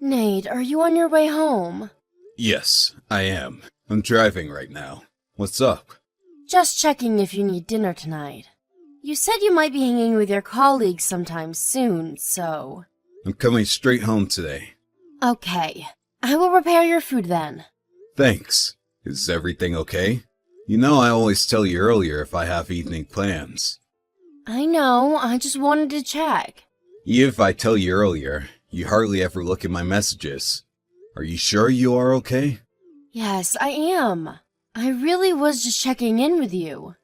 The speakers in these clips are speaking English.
Nate, are you on your way home? Yes, I am. I'm driving right now. What's up? Just checking if you need dinner tonight. You said you might be hanging with your colleagues sometime soon, so... I'm coming straight home today. Okay. I will prepare your food then. Thanks. Is everything okay? You know I always tell you earlier if I have evening plans. I know, I just wanted to check. Even if I tell you earlier, you hardly ever look at my messages. Are you sure you are okay? Yes, I am. I really was just checking in with you.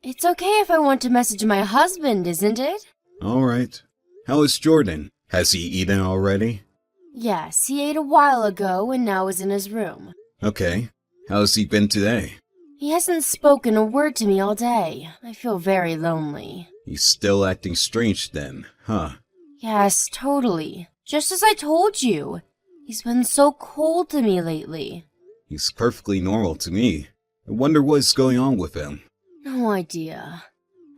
It's okay if I want to message my husband, isn't it? Alright. How is Jordan? Has he eaten already? Yes, he ate a while ago and now is in his room. Okay. How's he been today? He hasn't spoken a word to me all day. I feel very lonely. He's still acting strange then, huh? Yes, totally. Just as I told you. He's been so cold to me lately. He's perfectly normal to me. I wonder what's going on with him. No idea.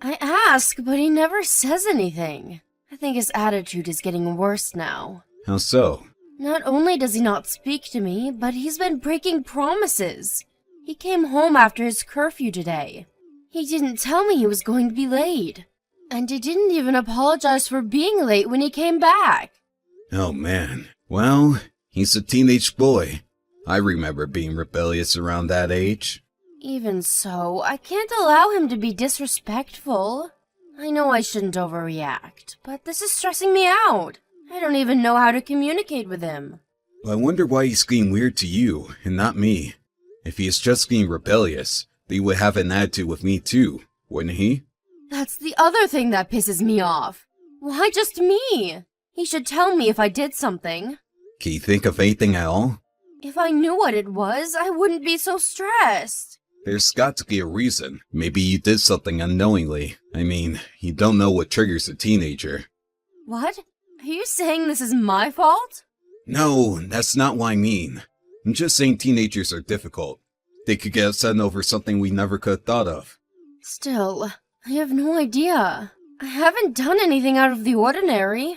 I ask, but he never says anything. I think his attitude is getting worse now. How so? Not only does he not speak to me, but he's been breaking promises. He came home after his curfew today. He didn't tell me he was going to be late. And he didn't even apologize for being late when he came back. Oh man. Well, he's a teenage boy. I remember being rebellious around that age. Even so, I can't allow him to be disrespectful. I know I shouldn't overreact, but this is stressing me out. I don't even know how to communicate with him. I wonder why he's being weird to you, and not me. If he is just being rebellious, then he would have an attitude with me too, wouldn't he? That's the other thing that pisses me off. Why just me? He should tell me if I did something. Can you think of anything at all? If I knew what it was, I wouldn't be so stressed. There's got to be a reason. Maybe you did something unknowingly. I mean, you don't know what triggers a teenager. What? Are you saying this is my fault? No, that's not what I mean. I'm just saying teenagers are difficult. They could get upset over something we never could have thought of. Still, I have no idea. I haven't done anything out of the ordinary.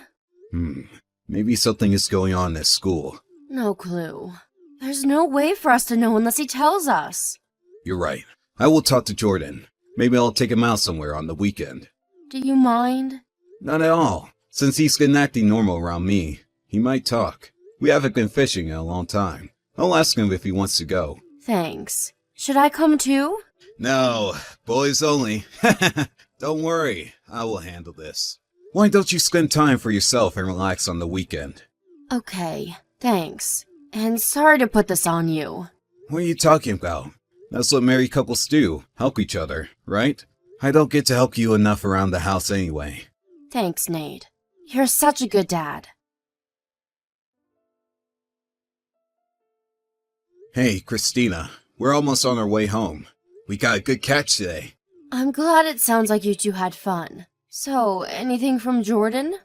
Maybe something is going on at school. No clue. There's no way for us to know unless he tells us. You're right. I will talk to Jordan. Maybe I'll take him out somewhere on the weekend. Do you mind? Not at all. Since he's been acting normal around me, he might talk. We haven't been fishing in a long time. I'll ask him if he wants to go. Thanks. Should I come too? No, boys only. Don't worry, I will handle this. Why don't you spend time for yourself and relax on the weekend? Okay, thanks. And sorry to put this on you. What are you talking about? That's what married couples do, help each other, right? I don't get to help you enough around the house anyway. Thanks, Nate. You're such a good dad. Hey, Christina, we're almost on our way home. We got a good catch today. I'm glad it sounds like you two had fun. So, anything from Jordan?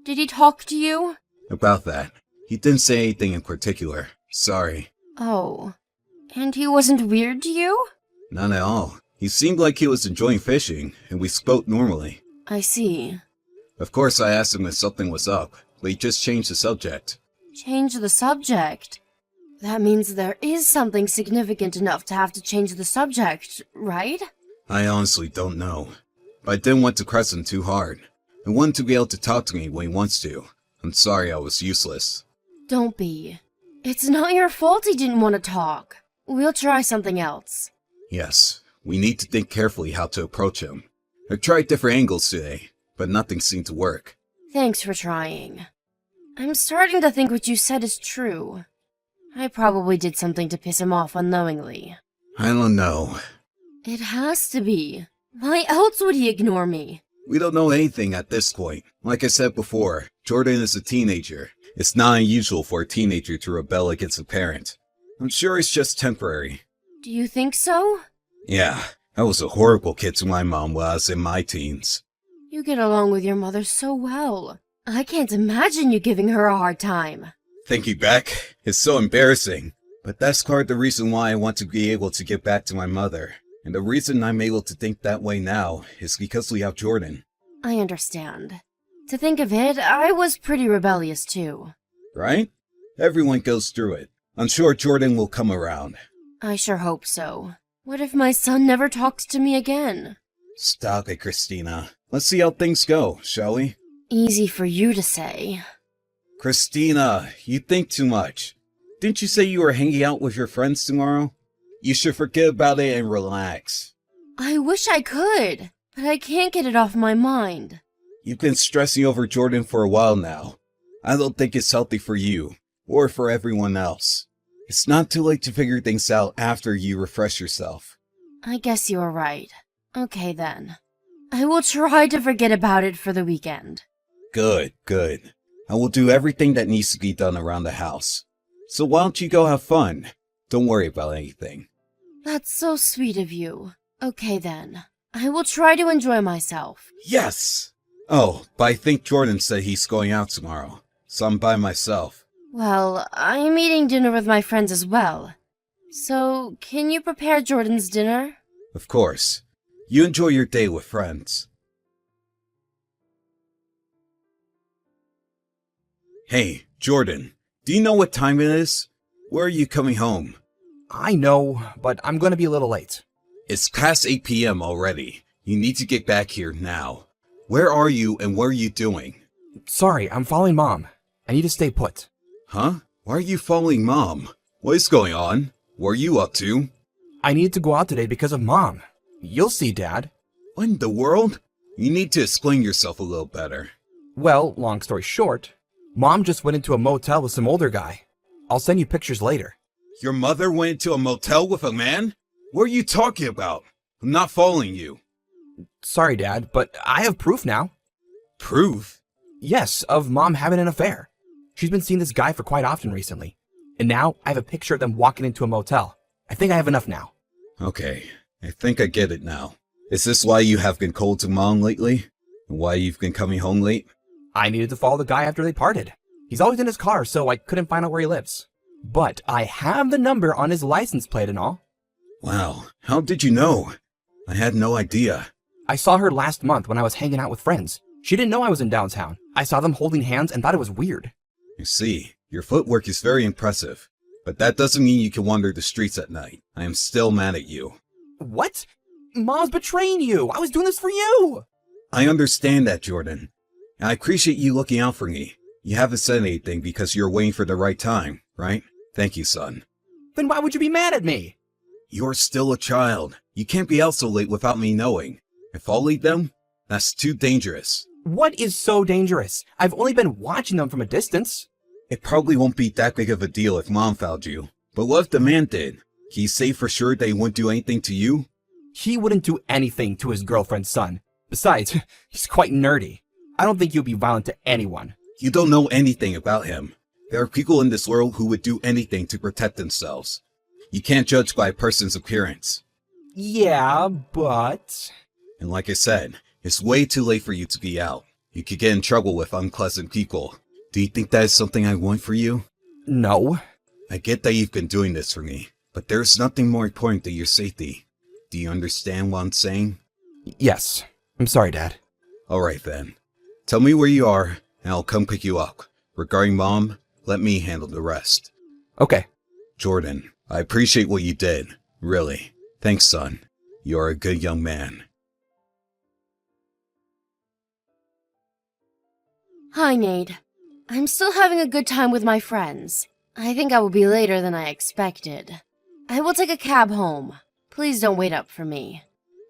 Did he talk to you? About that, he didn't say anything in particular. Sorry. Oh. And he wasn't weird to you? Not at all. He seemed like he was enjoying fishing, and we spoke normally. I see. Of course I asked him if something was up, but he just changed the subject. Change the subject? That means there is something significant enough to have to change the subject, right? I honestly don't know. But I didn't want to press him too hard. I want him to be able to talk to me when he wants to. I'm sorry I was useless. Don't be. It's not your fault he didn't want to talk. We'll try something else. Yes, we need to think carefully how to approach him. I tried different angles today, but nothing seemed to work. Thanks for trying. I'm starting to think what you said is true. I probably did something to piss him off unknowingly. I don't know. It has to be. Why else would he ignore me? We don't know anything at this point. Like I said before, Jordan is a teenager. It's not unusual for a teenager to rebel against a parent. I'm sure it's just temporary. Do you think so? Yeah, I was a horrible kid to my mom while I was in my teens. You get along with your mother so well. I can't imagine you giving her a hard time. Thinking back, it's so embarrassing. But that's part of the reason why I want to be able to get back to my mother. And the reason I'm able to think that way now is because we have Jordan. I understand. To think of it, I was pretty rebellious too. Right? Everyone goes through it. I'm sure Jordan will come around. I sure hope so. What if my son never talks to me again? Stop it, Christina. Let's see how things go, shall we? Easy for you to say. Christina, you think too much. Didn't you say you were hanging out with your friends tomorrow? You should forget about it and relax. I wish I could, but I can't get it off my mind. You've been stressing over Jordan for a while now. I don't think it's healthy for you, or for everyone else. It's not too late to figure things out after you refresh yourself. I guess you are right. Okay then. I will try to forget about it for the weekend. Good, good. I will do everything that needs to be done around the house. So why don't you go have fun? Don't worry about anything. That's so sweet of you. Okay then. I will try to enjoy myself. Yes! Oh, but I think Jordan said he's going out tomorrow, so I'm by myself. Well, I'm eating dinner with my friends as well. So, can you prepare Jordan's dinner? Of course. You enjoy your day with friends. Hey, Jordan, do you know what time it is? Where are you coming home? I know, but I'm gonna be a little late. It's past 8 p.m. already. You need to get back here now. Where are you and what are you doing? Sorry, I'm following Mom. I need to stay put. Huh? Why are you following Mom? What is going on? What are you up to? I needed to go out today because of Mom. You'll see, Dad. What in the world? You need to explain yourself a little better. Well, long story short, Mom just went into a motel with some older guy. I'll send you pictures later. Your mother went into a motel with a man? What are you talking about? I'm not following you. Sorry, Dad, but I have proof now. Proof? Yes, of Mom having an affair. She's been seeing this guy for quite often recently. And now I have a picture of them walking into a motel. I think I have enough now. Okay, I think I get it now. Is this why you have been cold to Mom lately? And why you've been coming home late? I needed to follow the guy after they parted. He's always in his car, so I couldn't find out where he lives. But I have the number on his license plate and all. Wow, how did you know? I had no idea. I saw her last month when I was hanging out with friends. She didn't know I was in downtown. I saw them holding hands and thought it was weird. You see, your footwork is very impressive. But that doesn't mean you can wander the streets at night. I am still mad at you. What? Mom's betraying you. I was doing this for you. I understand that, Jordan. And I appreciate you looking out for me. You haven't said anything because you're waiting for the right time, right? Thank you, son. Then why would you be mad at me? You're still a child. You can't be out so late without me knowing. If I'll lead them, that's too dangerous. What is so dangerous? I've only been watching them from a distance. It probably won't be that big of a deal if Mom found you. But what if the man did? Can you say for sure they wouldn't do anything to you? He wouldn't do anything to his girlfriend's son. Besides, he's quite nerdy. I don't think he'll be violent to anyone. You don't know anything about him. There are people in this world who would do anything to protect themselves. You can't judge by a person's appearance. Yeah, but... And like I said, it's way too late for you to be out. You could get in trouble with unpleasant people. Do you think that is something I want for you? No. I get that you've been doing this for me, but there's nothing more important than your safety. Do you understand what I'm saying? Yes. I'm sorry, Dad. Alright then. Tell me where you are, and I'll come pick you up. Regarding Mom, let me handle the rest. Okay. Jordan, I appreciate what you did. Really. Thanks, son. You're a good young man. Hi, Nate. I'm still having a good time with my friends. I think I will be later than I expected. I will take a cab home. Please don't wait up for me.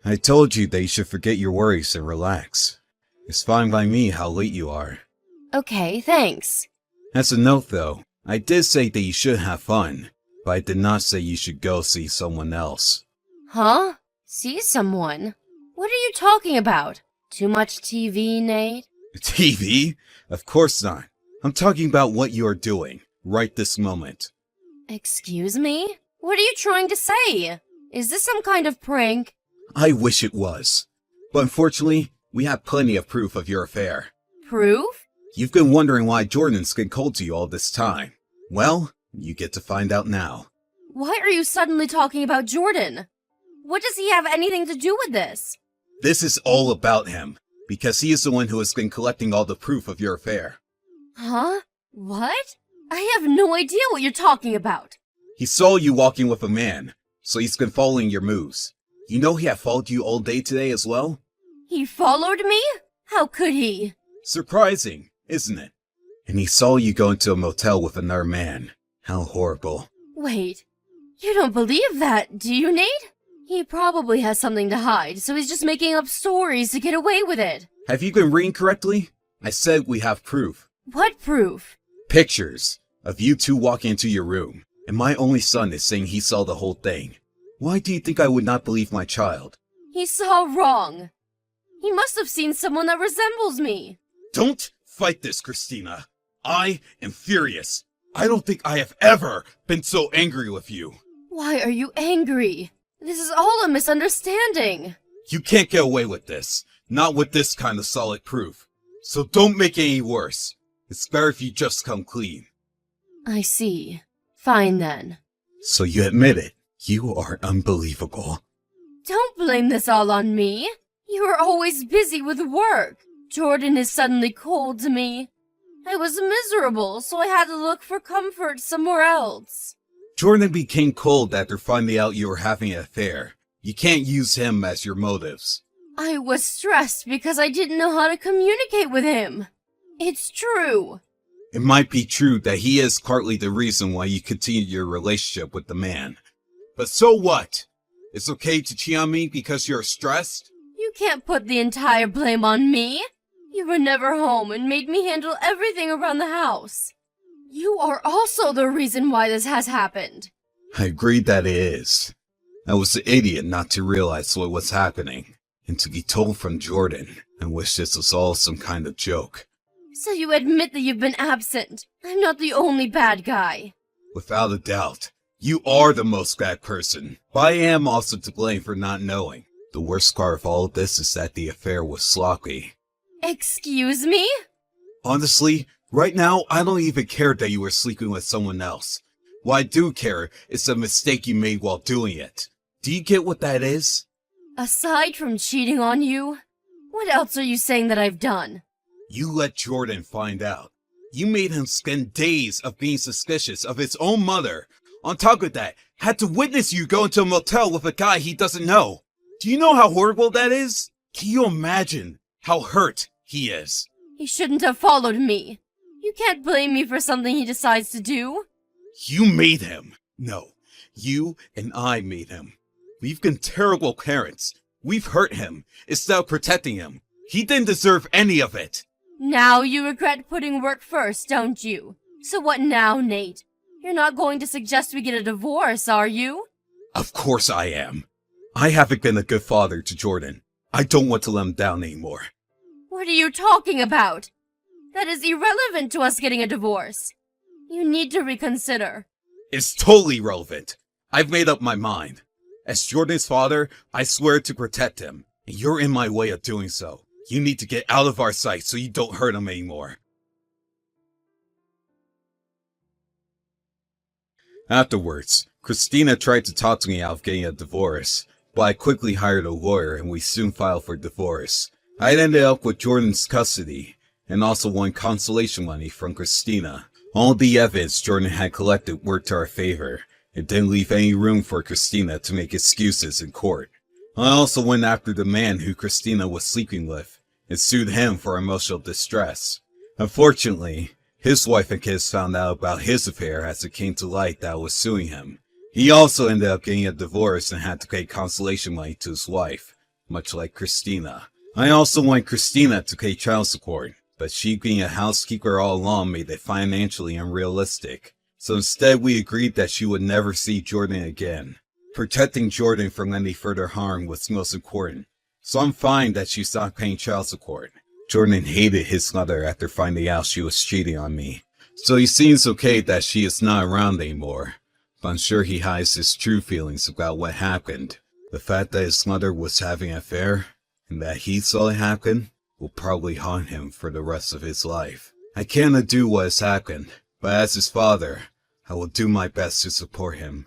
I told you that you should forget your worries and relax. It's fine by me how late you are. Okay, thanks. As a note though, I did say that you should have fun, but I did not say you should go see someone else. Huh? See someone? What are you talking about? Too much TV, Nate? TV? Of course not. I'm talking about what you are doing, right this moment. Excuse me? What are you trying to say? Is this some kind of prank? I wish it was. But unfortunately, we have plenty of proof of your affair. Proof? You've been wondering why Jordan's been cold to you all this time. Well, you get to find out now. Why are you suddenly talking about Jordan? What does he have anything to do with this? This is all about him, because he is the one who has been collecting all the proof of your affair. Huh? What? I have no idea what you're talking about. He saw you walking with a man, so he's been following your moves. You know he had followed you all day today as well? He followed me? How could he? Surprising, isn't it? And he saw you go into a motel with another man. How horrible. Wait, you don't believe that, do you, Nate? He probably has something to hide, so he's just making up stories to get away with it. Have you been reading correctly? I said we have proof. What proof? Pictures of you two walking into your room, and my only son is saying he saw the whole thing. Why do you think I would not believe my child? He saw wrong. He must have seen someone that resembles me. Don't fight this, Christina. I am furious. I don't think I have ever been so angry with you. Why are you angry? This is all a misunderstanding. You can't get away with this. Not with this kind of solid proof. So don't make it any worse. It's better if you just come clean. I see. Fine then. So you admit it. You are unbelievable. Don't blame this all on me. You are always busy with work. Jordan is suddenly cold to me. I was miserable, so I had to look for comfort somewhere else. Jordan became cold after finding out you were having an affair. You can't use him as your motives. I was stressed because I didn't know how to communicate with him. It's true. It might be true that he is partly the reason why you continue your relationship with the man. But so what? It's okay to cheat on me because you're stressed? You can't put the entire blame on me. You were never home and made me handle everything around the house. You are also the reason why this has happened. I agree that it is. I was an idiot not to realize what was happening, and to be told from Jordan, and wish this was all some kind of joke. So you admit that you've been absent. I'm not the only bad guy. Without a doubt, you are the most bad person, but I am also to blame for not knowing. The worst part of all of this is that the affair was sloppy. Excuse me? Honestly, right now, I don't even care that you were sleeping with someone else. What I do care is the mistake you made while doing it. Do you get what that is? Aside from cheating on you, what else are you saying that I've done? You let Jordan find out. You made him spend days of being suspicious of his own mother. On top of that, had to witness you go into a motel with a guy he doesn't know. Do you know how horrible that is? Can you imagine how hurt he is? He shouldn't have followed me. You can't blame me for something he decides to do. You made him. No, you and I made him. We've been terrible parents. We've hurt him instead of protecting him. He didn't deserve any of it. Now you regret putting work first, don't you? So what now, Nate? You're not going to suggest we get a divorce, are you? Of course I am. I haven't been a good father to Jordan. I don't want to let him down anymore. What are you talking about? That is irrelevant to us getting a divorce. You need to reconsider. It's totally relevant. I've made up my mind. As Jordan's father, I swear to protect him, and you're in my way of doing so. You need to get out of our sight so you don't hurt him anymore. Afterwards, Christina tried to talk to me out of getting a divorce, but I quickly hired a lawyer and we soon filed for divorce. I ended up with Jordan's custody, and also won consolation money from Christina. All the evidence Jordan had collected worked to our favor. It didn't leave any room for Christina to make excuses in court. I also went after the man who Christina was sleeping with, and sued him for emotional distress. Unfortunately, his wife and kids found out about his affair as it came to light that I was suing him. He also ended up getting a divorce and had to pay consolation money to his wife, much like Christina. I also want Christina to pay child support, but she being a housekeeper all along made it financially unrealistic. So instead we agreed that she would never see Jordan again. Protecting Jordan from any further harm was most important, so I'm fine that she stopped paying child support. Jordan hated his mother after finding out she was cheating on me, so he seems okay that she is not around anymore. But I'm sure he hides his true feelings about what happened. The fact that his mother was having an affair, and that he saw it happen, will probably haunt him for the rest of his life. I can't undo what has happened, but as his father, I will do my best to support him.